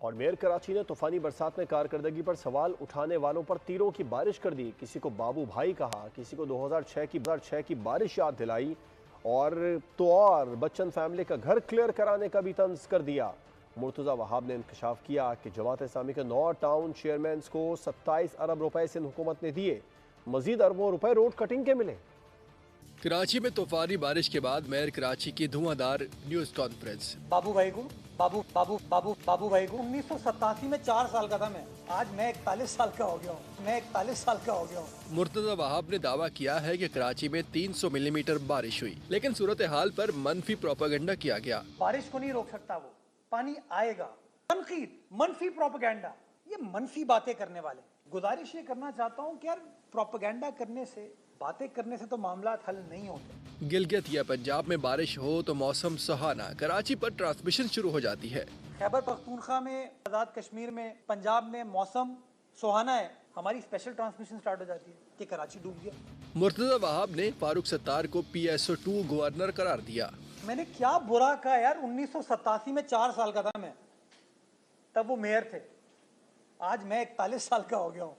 اور میئر کراچی نے طوفانی برسات میں کارکردگی پر سوال اٹھانے والوں پر تیروں کی بارش کر دی. کسی کو بابو بھائی کہا, کسی کو 2006 کی بارش یاد دلائی, اور بچن فیملی کا گھر کلیئر کرانے کا بھی طنز کر دیا. مرتضی وہاب نے انکشاف کیا کہ جماعت اسلامی کے 9 ٹاؤن چیئرمینز کو 27 ارب روپے سندھ حکومت نے دیے. مزید اربوں روپے روڈ کٹنگ کے ملے. کراچی میں طوفانی بارش کے بعد میئر کراچی کی دھواں دار نیوز کانفرنس. بابو بھائی کو 1987 میں 4 سال کا تھا میں, آج میں 41 سال کا ہو گیا ہوں. مرتضی وہاب نے دعویٰ کیا ہے کہ کراچی میں 300 ملی میٹر بارش ہوئی, لیکن صورتحال پر منفی پروپیگنڈا کیا گیا. بارش کو نہیں روک سکتا, وہ پانی آئے گا. تنقید, منفی پروپیگنڈا, یہ منفی باتیں کرنے والے. گزارش یہ کرنا چاہتا ہوں کہ یار پروپیگنڈا کرنے سے, باتیں کرنے سے تو معاملات حل نہیں ہوتے. گلگت یا پنجاب میں بارش ہو تو موسم سہانا, کراچی پر ٹرانسمیشن شروع ہو جاتی ہے. خیبر پختونخوا میں, آزاد کشمیر میں, پنجاب میں موسم سہانا ہے, ہماری اسپیشل ٹرانسمیشن سٹارٹ ہو جاتی ہے کہ کراچی ڈوب گیا. مرتضی وہاب نے فاروق ستار کو PSO2 گورنر قرار دیا. میں نے کیا برا کہا یار, 1987 میں 4 سال کا تھا میں, تب وہ میئر تھے, آج میں 41 سال کا ہو گیا ہوں,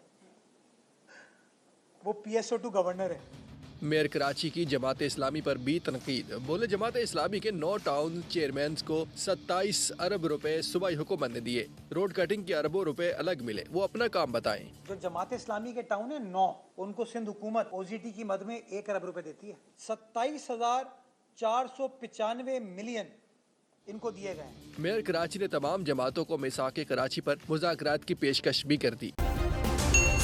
وہ PSO2 گورنر ہے. میئر کراچی کی جماعت اسلامی پر بھی تنقید. بولے جماعت اسلامی کے 9 ٹاؤن چیئرمینز کو 27 ارب روپے صوبائی حکومت نے دیے, روڈ کٹنگ کے اربوں روپے الگ ملے, وہ اپنا کام بتائیں. جو جماعت اسلامی کے ٹاؤن ہیں 9, ان کو سندھ حکومت OGT کی مد میں 1 ارب روپے دیتی ہے. 27,495 ملین ان کو دیے گئے. میئر کراچی نے تمام جماعتوں کو میثاق کراچی پر مذاکرات کی پیشکش بھی کر دی.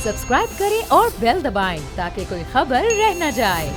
سبسکرائب کریں اور بیل دبائیں تاکہ کوئی خبر رہ نہ جائے.